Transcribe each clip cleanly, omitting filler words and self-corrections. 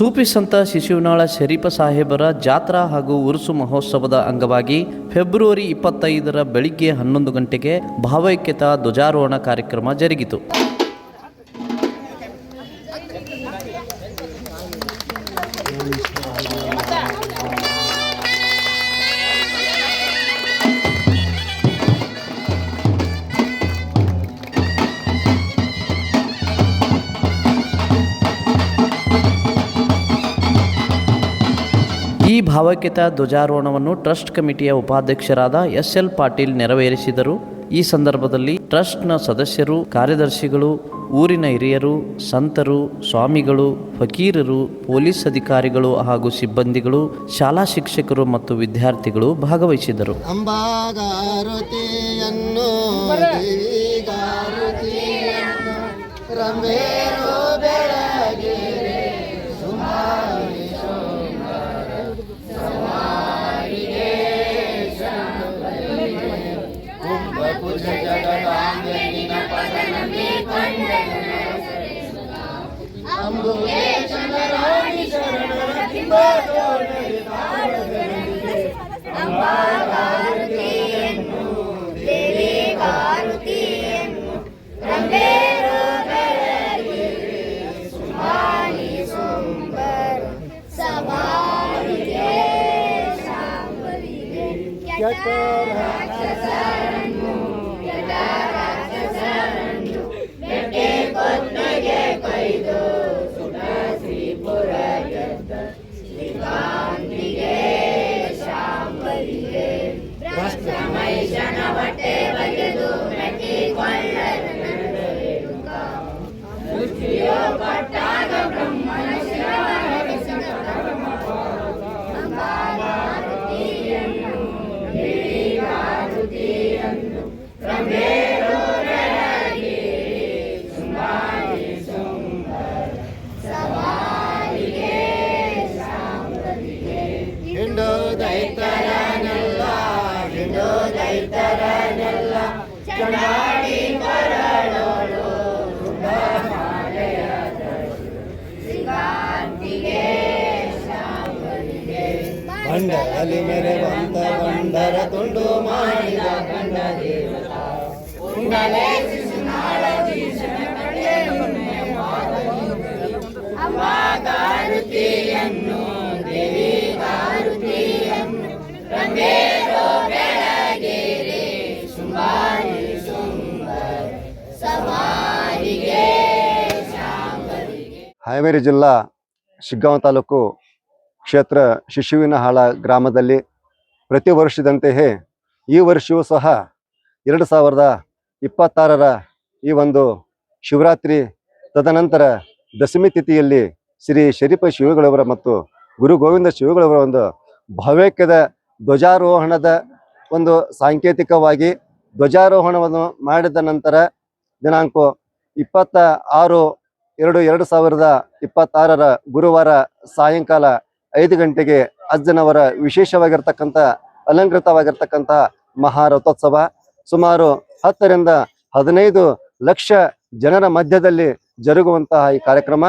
ಸೂಫಿ ಸಂತ ಶಿಶುನಾಳ ಶರೀಫ ಸಾಹೇಬರ ಜಾತ್ರಾ ಹಾಗೂ ಉರುಸು ಮಹೋತ್ಸವದ ಅಂಗವಾಗಿ ಫೆಬ್ರವರಿ 25ರ ಬೆಳಿಗ್ಗೆ 11 ಗಂಟೆಗೆ ಭಾವೈಕ್ಯತಾ ಧ್ವಜಾರೋಹಣ ಕಾರ್ಯಕ್ರಮ ಜರುಗಿತು. ಈ ಭಾವೈಕ್ಯತಾ ಧ್ವಜಾರೋಹಣವನ್ನು ಟ್ರಸ್ಟ್ ಕಮಿಟಿಯ ಉಪಾಧ್ಯಕ್ಷರಾದ ಎಸ್.ಎಲ್. ಪಾಟೀಲ್ ನೆರವೇರಿಸಿದರು. ಈ ಸಂದರ್ಭದಲ್ಲಿ ಟ್ರಸ್ಟ್ನ ಸದಸ್ಯರು, ಕಾರ್ಯದರ್ಶಿಗಳು, ಊರಿನ ಹಿರಿಯರು, ಸಂತರು, ಸ್ವಾಮಿಗಳು, ಫಕೀರರು, ಪೊಲೀಸ್ ಅಧಿಕಾರಿಗಳು ಹಾಗೂ ಸಿಬ್ಬಂದಿಗಳು, ಶಾಲಾ ಶಿಕ್ಷಕರು ಮತ್ತು ವಿದ್ಯಾರ್ಥಿಗಳು ಭಾಗವಹಿಸಿದರು. ಬಂಡಲಿ ಮೇರೆ ಬಂತ ಬಂಡರ ತುಂಡು ಮಾಡಿದ ಗಂಡ ದೇವತ ಕುಂಡಲೆ ಶಿಶುನಾಳ ದೀಶನ ಕಡೆ ಅಮ್ಮ ಗಾರುತಿಯನ್ನು ದೇವಿ ಗಾರುತಿಯನ್ನು ರಂಗೇರೋ ಬೆಳಗೇರೆ ಶುಂಭಾರಿ ಶುಂಭರ ಸವಾರಿಗೆ ಶಾಂಬರಿಗೆ. ಹಾವೇರಿ ಜಿಲ್ಲಾ ಶಿಗ್ಗಾಂವ ತಾಲೂಕು ಕ್ಷೇತ್ರ ಶಿಶುವಿನಹಾಳ ಗ್ರಾಮದಲ್ಲಿ ಪ್ರತಿ ವರ್ಷದಂತೆಯೇ ಈ ವರ್ಷವೂ ಸಹ 2026ರ ಈ ಒಂದು ಶಿವರಾತ್ರಿ ತದನಂತರ ದಶಮಿ ತಿಥಿಯಲ್ಲಿ ಶ್ರೀ ಶರೀಫ ಶಿವಗಳವರ ಮತ್ತು ಗುರು ಗೋವಿಂದ ಶಿವಗಳವರ ಒಂದು ಭಾವೈಕ್ಯದ ಧ್ವಜಾರೋಹಣದ ಒಂದು ಸಾಂಕೇತಿಕವಾಗಿ ಧ್ವಜಾರೋಹಣವನ್ನು ಮಾಡಿದ ನಂತರ ದಿನಾಂಕ 26/2/2026 ಗುರುವಾರ ಸಾಯಂಕಾಲ 5 ಗಂಟೆಗೆ ಅಜ್ಜನವರ ವಿಶೇಷವಾಗಿರ್ತಕ್ಕಂಥ ಅಲಂಕೃತವಾಗಿರ್ತಕ್ಕಂಥ ಮಹಾರಥೋತ್ಸವ ಸುಮಾರು 10ರಿಂದ 15 ಲಕ್ಷ ಜನರ ಮಧ್ಯದಲ್ಲಿ ಜರುಗುವಂತಹ ಈ ಕಾರ್ಯಕ್ರಮ.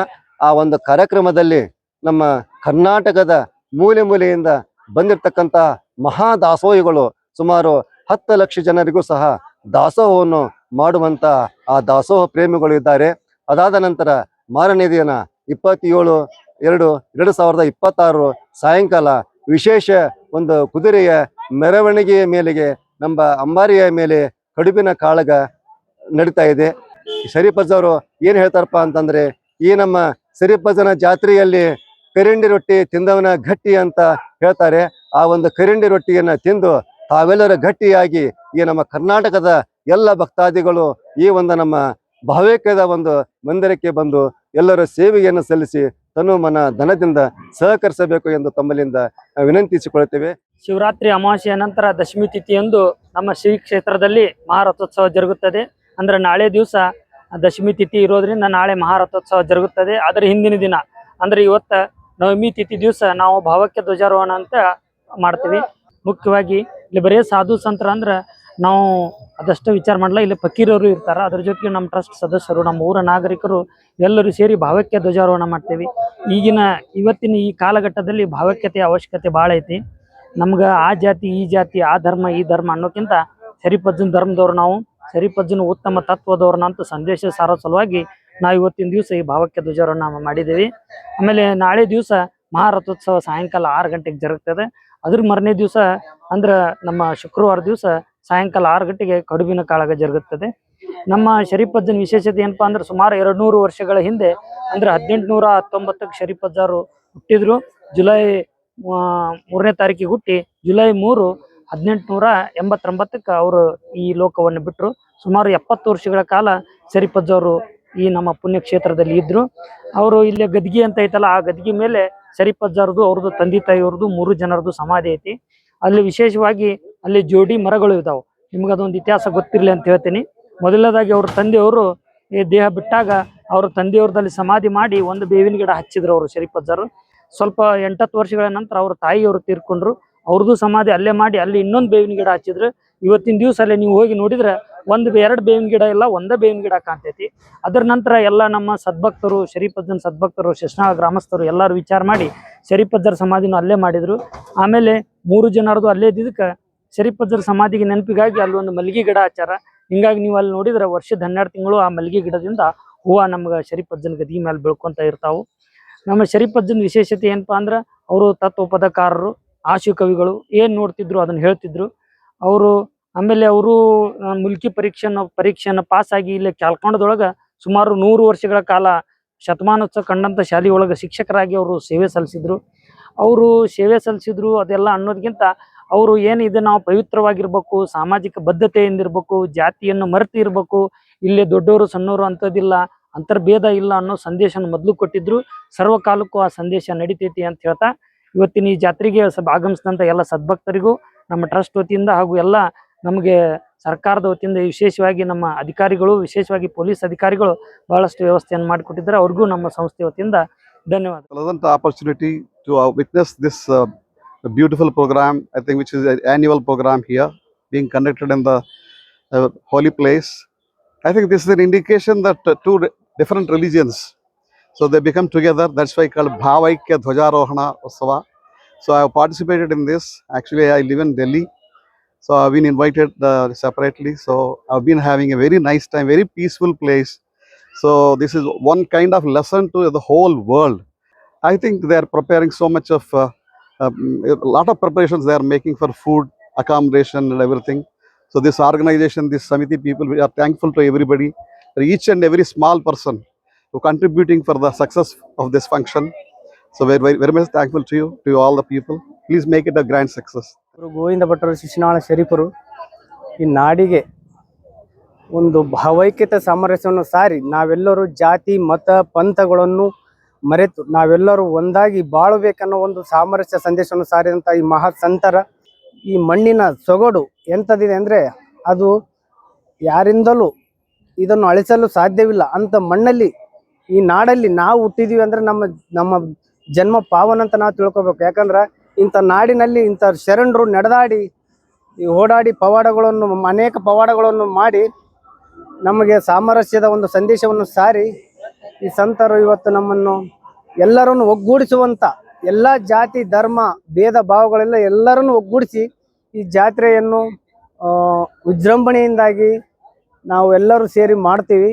ಆ ಒಂದು ಕಾರ್ಯಕ್ರಮದಲ್ಲಿ ನಮ್ಮ ಕರ್ನಾಟಕದ ಮೂಲೆ ಮೂಲೆಯಿಂದ ಬಂದಿರತಕ್ಕಂಥ ಮಹಾದಾಸೋಹಿಗಳು ಸುಮಾರು 10 ಲಕ್ಷ ಜನರಿಗೂ ಸಹ ದಾಸೋಹವನ್ನು ಮಾಡುವಂತ ಆ ದಾಸೋಹ ಪ್ರೇಮಿಗಳು ಇದ್ದಾರೆ. ಅದಾದ ನಂತರ ಮಾರನೇ ದಿನ 27/2/2026 ಸಾಯಂಕಾಲ ವಿಶೇಷ ಒಂದು ಕುದುರೆಯ ಮೆರವಣಿಗೆಯ ಮೇಲೆಗೆ ನಮ್ಮ ಅಂಬಾರಿಯ ಮೇಲೆ ಕಡುಬಿನ ಕಾಳಗ ನಡೀತಾ ಇದೆ. ಶರೀಫಜ್ಜವರು ಏನು ಹೇಳ್ತಾರಪ್ಪ ಅಂತಂದ್ರೆ, ಈ ನಮ್ಮ ಶರೀಫಜ್ಜನ ಜಾತ್ರೆಯಲ್ಲಿ ಕರಿಂಡಿ ರೊಟ್ಟಿ ತಿಂದವನ ಗಟ್ಟಿ ಅಂತ ಹೇಳ್ತಾರೆ. ಆ ಒಂದು ಕರಿಂಡಿ ರೊಟ್ಟಿಯನ್ನ ತಿಂದು ತಾವೆಲ್ಲರ ಗಟ್ಟಿಯಾಗಿ ಈ ನಮ್ಮ ಕರ್ನಾಟಕದ ಎಲ್ಲ ಭಕ್ತಾದಿಗಳು ಈ ಒಂದು ನಮ್ಮ ಭಾವೈಕ್ಯದ ಒಂದು ಮಂದಿರಕ್ಕೆ ಬಂದು ಎಲ್ಲರ ಸೇವೆಯನ್ನು ಸಲ್ಲಿಸಿ ತನು ಮನ ಧನದಿಂದ ಸಹಕರಿಸಬೇಕು ಎಂದು ತಮ್ಮಲ್ಲಿಂದ ವಿನಂತಿಸಿಕೊಳ್ಳುತ್ತೇವೆ. ಶಿವರಾತ್ರಿ ಅಮಾವಾಸ್ಯೆಯ ನಂತರ ದಶಮಿ ತಿಥಿಯಂದು ನಮ್ಮ ಶ್ರೀ ಕ್ಷೇತ್ರದಲ್ಲಿ ಮಹಾರಥೋತ್ಸವ ಜರುಗುತ್ತದೆ. ಅಂದ್ರೆ ನಾಳೆ ದಿವಸ ದಶಮಿ ತಿಥಿ ಇರೋದ್ರಿಂದ ನಾಳೆ ಮಹಾರಥೋತ್ಸವ ಜರುಗುತ್ತದೆ. ಅದರ ಹಿಂದಿನ ದಿನ ಅಂದ್ರೆ ಇವತ್ತು ನವಮಿ ತಿಥಿ ದಿವಸ ನಾವು ಭಾವೈಕ್ಯ ಧ್ವಜಾರೋಹಣ ಅಂತ ಮಾಡ್ತೀವಿ. ಮುಖ್ಯವಾಗಿ ಇಲ್ಲಿ ಬರೀ ಸಾಧು ಸಂತರ ಅಂದ್ರೆ ನಾವು ಅದಷ್ಟು ವಿಚಾರ ಮಾಡಲ್ಲ. ಇಲ್ಲಿ ಫಕೀರರು ಇರ್ತಾರ, ಅದ್ರ ಜೊತೆಗೆ ನಮ್ಮ ಟ್ರಸ್ಟ್ ಸದಸ್ಯರು, ನಮ್ಮ ಊರ ನಾಗರಿಕರು ಎಲ್ಲರೂ ಸೇರಿ ಭಾವೈಕ್ಯ ಧ್ವಜಾರೋಹಣ ಮಾಡ್ತೇವೆ. ಇವತ್ತಿನ ಈ ಕಾಲಘಟ್ಟದಲ್ಲಿ ಭಾವೈಕ್ಯತೆಯ ಅವಶ್ಯಕತೆ ಭಾಳ ಐತಿ. ನಮ್ಗೆ ಆ ಜಾತಿ ಈ ಜಾತಿ, ಆ ಧರ್ಮ ಈ ಧರ್ಮ ಅನ್ನೋಕ್ಕಿಂತ ಶರೀಫಜ್ಜನ ಧರ್ಮದವ್ರು ನಾವು, ಶರೀಫಜ್ಜನ ಉತ್ತಮ ತತ್ವದವ್ರನ್ನ ಅಂತ ಸಂದೇಶ ಸಾರೋ ಸಲುವಾಗಿ ನಾವು ಇವತ್ತಿನ ದಿವಸ ಈ ಭಾವೈಕ್ಯ ಧ್ವಜಾರೋಹಣ ಮಾಡಿದ್ದೇವೆ. ಆಮೇಲೆ ನಾಳೆ ದಿವಸ ಮಹಾರಥೋತ್ಸವ ಸಾಯಂಕಾಲ 6 ಗಂಟೆಗೆ ಜರುಗ್ತದೆ. ಅದ್ರ ಮರನೇ ದಿವಸ ಅಂದ್ರೆ ನಮ್ಮ ಶುಕ್ರವಾರ ದಿವಸ ಸಾಯಂಕಾಲ 6 ಗಂಟೆಗೆ ಕಡುಬಿನ ಕಾಳಗ ಜರುಗುತ್ತದೆ. ನಮ್ಮ ಶರೀಫಜ್ಜನ ವಿಶೇಷತೆ ಏನಪ್ಪಾ ಅಂದ್ರೆ ಸುಮಾರು 200 ವರ್ಷಗಳ ಹಿಂದೆ ಅಂದ್ರೆ 1819ಕ್ಕೆ ಶರೀಫಜ್ಜರು ಹುಟ್ಟಿದ್ರು. ಜುಲೈ 3ನೇ ತಾರೀಕಿಗೆ ಹುಟ್ಟಿ ಜುಲೈ 3, 1889ಕ್ಕೆ ಅವರು ಈ ಲೋಕವನ್ನು ಬಿಟ್ಟರು. ಸುಮಾರು 70 ವರ್ಷಗಳ ಕಾಲ ಶರೀಫಜ್ಜವರು ಈ ನಮ್ಮ ಪುಣ್ಯಕ್ಷೇತ್ರದಲ್ಲಿ ಇದ್ರು. ಅವರು ಇಲ್ಲಿ ಗದ್ಗಿ ಅಂತ ಐತಲ್ಲ, ಆ ಗದ್ಗಿ ಮೇಲೆ ಶರೀಫಜ್ಜರದು ಅವ್ರದ್ದು ತಂದೆ ತಾಯಿಯವ್ರದ್ದು 3 ಜನರದು ಸಮಾಧಿ ಐತಿ. ಅಲ್ಲಿ ವಿಶೇಷವಾಗಿ ಅಲ್ಲಿ ಜೋಡಿ ಮರಗಳು ಇದಾವೆ. ನಿಮ್ಗೆ ಅದೊಂದು ಇತಿಹಾಸ ಗೊತ್ತಿರಲಿ ಅಂತ ಹೇಳ್ತೀನಿ. ಮೊದಲನೇದಾಗಿ ಅವ್ರ ತಂದೆಯವರು ಈ ದೇಹ ಬಿಟ್ಟಾಗ ಅವ್ರ ತಂದೆಯವ್ರದಲ್ಲಿ ಸಮಾಧಿ ಮಾಡಿ ಒಂದು ಬೇವಿನ ಗಿಡ ಹಚ್ಚಿದ್ರು ಅವರು ಶರೀಫಜ್ಜರು. ಸ್ವಲ್ಪ 8-10 ವರ್ಷಗಳ ನಂತರ ಅವ್ರ ತಾಯಿಯವರು ತೀರ್ಕೊಂಡ್ರು. ಅವ್ರದ್ದು ಸಮಾಧಿ ಅಲ್ಲೇ ಮಾಡಿ ಅಲ್ಲಿ ಇನ್ನೊಂದು ಬೇವಿನ ಗಿಡ ಹಚ್ಚಿದ್ರು. ಇವತ್ತಿನ ದಿವಸ ಅಲ್ಲೇ ನೀವು ಹೋಗಿ ನೋಡಿದ್ರೆ 2 ಬೇವಿನ ಗಿಡ ಇಲ್ಲ, ಒಂದೇ ಬೇವಿನ ಗಿಡ ಕಾಣ್ತೈತಿ. ಅದರ ನಂತರ ಎಲ್ಲ ನಮ್ಮ ಸದ್ಭಕ್ತರು, ಶರೀಫಜ್ಜನ ಸದ್ಭಕ್ತರು, ಶಿಶ್ನಾಳ ಗ್ರಾಮಸ್ಥರು ಎಲ್ಲರೂ ವಿಚಾರ ಮಾಡಿ ಶರೀಫಜ್ಜರ ಸಮಾಧಿನೂ ಅಲ್ಲೇ ಮಾಡಿದ್ರು. ಆಮೇಲೆ 3 ಜನರದು ಅಲ್ಲೇ ಇದ್ದಿದ್ದಕ್ಕೆ ಶರೀಫಜ್ಜರ ಸಮಾಧಿಗೆ ನೆನಪಿಗಾಗಿ ಅಲ್ಲಿ ಒಂದು ಮಲ್ಲಿಗೆ ಗಿಡ ಹಚ್ಚಾರ. ಹಿಂಗಾಗಿ ನೀವು ಅಲ್ಲಿ ನೋಡಿದ್ರೆ ವರ್ಷದ 12 ತಿಂಗಳು ಆ ಮಲ್ಲಿಗೆ ಗಿಡದಿಂದ ಹೂವು ನಮ್ಗೆ ಶರೀಫಜ್ಜನ ಗದಿ ಮೇಲೆ ಬೆಳ್ಕೊಂತ ಇರ್ತಾವು. ನಮ್ಮ ಶರೀಫಜ್ಜನ ವಿಶೇಷತೆ ಏನಪ್ಪಾ ಅಂದ್ರೆ ಅವರು ತತ್ವಪದಕಾರರು, ಆಶು ಕವಿಗಳು, ಏನು ನೋಡ್ತಿದ್ರು ಅದನ್ನು ಹೇಳ್ತಿದ್ರು ಅವರು. ಆಮೇಲೆ ಅವರು ಮುಲ್ಕಿ ಪರೀಕ್ಷೆಯನ್ನು ಪಾಸ್ ಆಗಿ ಇಲ್ಲಿ ಕ್ಯಾಲ್ಕೊಂಡದೊಳಗೆ ಸುಮಾರು 100 ವರ್ಷಗಳ ಕಾಲ ಶತಮಾನೋತ್ಸವ ಕಂಡಂಥ ಶಾಲೆಯೊಳಗೆ ಶಿಕ್ಷಕರಾಗಿ ಅವರು ಸೇವೆ ಸಲ್ಲಿಸಿದ್ರು. ಅದೆಲ್ಲ ಅನ್ನೋದಕ್ಕಿಂತ ಅವರು ಏನು ಇದು ನಾವು ಪವಿತ್ರವಾಗಿರ್ಬೇಕು, ಸಾಮಾಜಿಕ ಬದ್ಧತೆಯಿಂದಿರ್ಬೇಕು, ಜಾತಿಯನ್ನು ಮರೆತು ಇರಬೇಕು, ಇಲ್ಲಿ ದೊಡ್ಡವರು ಸಣ್ಣವರು ಅಂಥದ್ದಿಲ್ಲ, ಅಂತರ್ಭೇದ ಇಲ್ಲ ಅನ್ನೋ ಸಂದೇಶನ ಮೊದಲು ಕೊಟ್ಟಿದ್ರು. ಸರ್ವಕಾಲಕ್ಕೂ ಆ ಸಂದೇಶ ನಡಿತೈತಿ ಅಂತ ಹೇಳ್ತಾ ಇವತ್ತಿನ ಈ ಜಾತ್ರೆಗೆ ಆಗಮಿಸಿದಂಥ ಎಲ್ಲ ಸದ್ಭಕ್ತರಿಗೂ ನಮ್ಮ ಟ್ರಸ್ಟ್ ವತಿಯಿಂದ ಹಾಗೂ ಎಲ್ಲ ನಮಗೆ ಸರ್ಕಾರದ ವತಿಯಿಂದ ವಿಶೇಷವಾಗಿ ನಮ್ಮ ಅಧಿಕಾರಿಗಳು, ವಿಶೇಷವಾಗಿ ಪೊಲೀಸ್ ಅಧಿಕಾರಿಗಳು ಬಹಳಷ್ಟು ವ್ಯವಸ್ಥೆಯನ್ನು ಮಾಡಿಕೊಟ್ಟಿದ್ದಾರೆ. ಅವ್ರಿಗೂ ನಮ್ಮ ಸಂಸ್ಥೆ ವತಿಯಿಂದ ಧನ್ಯವಾದ. Pleasant opportunity to witness this beautiful program, I think, which is an annual program here being conducted in the holy place. I think this is an indication that two different religions, so they become together. That's why called Bhavaikya Dhwajarohana Utsava. So I have participated in this. Actually, I live in Delhi, so I've been invited separately. So I've been having a very nice time, very peaceful place. So this is one kind of lesson to the whole world. I think they are preparing so much of a lot of preparations they are making for food, accommodation and everything. So this organization, this Samiti people, we are thankful to everybody, for each and every small person who contributing for the success of this function. So very, very much thankful to you, to all the people. Please make it a grand success. Govinda ಭಟ್ಟರು ಶಿಶುನಾಳ ಶರೀಫರು ಈ ನಾಡಿಗೆ ಒಂದು ಭಾವೈಕ್ಯತೆ ಸಾಮರಸ್ಯವನ್ನು ಸಾರಿ ನಾವೆಲ್ಲರೂ ಜಾತಿ ಮತ ಪಂಥಗಳನ್ನು ಮರೆತು ನಾವೆಲ್ಲರೂ ಒಂದಾಗಿ ಬಾಳಬೇಕನ್ನೋ ಒಂದು ಸಾಮರಸ್ಯ ಸಂದೇಶವನ್ನು ಸಾರಿದಂಥ ಈ ಮಹಾ ಸಂತರ ಈ ಮಣ್ಣಿನ ಸೊಗಡು ಎಂಥದಿದೆ ಅಂದರೆ ಅದು ಯಾರಿಂದಲೂ ಇದನ್ನು ಅಳಿಸಲು ಸಾಧ್ಯವಿಲ್ಲ. ಅಂಥ ಮಣ್ಣಲ್ಲಿ ಈ ನಾಡಲ್ಲಿ ನಾವು ಹುಟ್ಟಿದೀವಿ ಅಂದರೆ ನಮ್ಮ ಜನ್ಮ ಪಾವನ ಅಂತ ನಾವು ತಿಳ್ಕೊಬೇಕು. ಯಾಕಂದ್ರೆ ಇಂಥ ನಾಡಿನಲ್ಲಿ ಇಂಥ ಶರಣರು ನಡೆದಾಡಿ ಈ ಓಡಾಡಿ ಅನೇಕ ಪವಾಡಗಳನ್ನು ಮಾಡಿ ನಮಗೆ ಸಾಮರಸ್ಯದ ಒಂದು ಸಂದೇಶವನ್ನು ಸಾರಿ ಈ ಸಂತರು ಇವತ್ತು ನಮ್ಮನ್ನು ಎಲ್ಲರನ್ನು ಒಗ್ಗೂಡಿಸುವಂಥ ಎಲ್ಲ ಜಾತಿ ಧರ್ಮ ಭೇದ ಭಾವಗಳೆಲ್ಲ ಎಲ್ಲರನ್ನು ಒಗ್ಗೂಡಿಸಿ ಈ ಜಾತ್ರೆಯನ್ನು ವಿಜೃಂಭಣೆಯಿಂದಾಗಿ ನಾವು ಎಲ್ಲರೂ ಸೇರಿ ಮಾಡ್ತೀವಿ.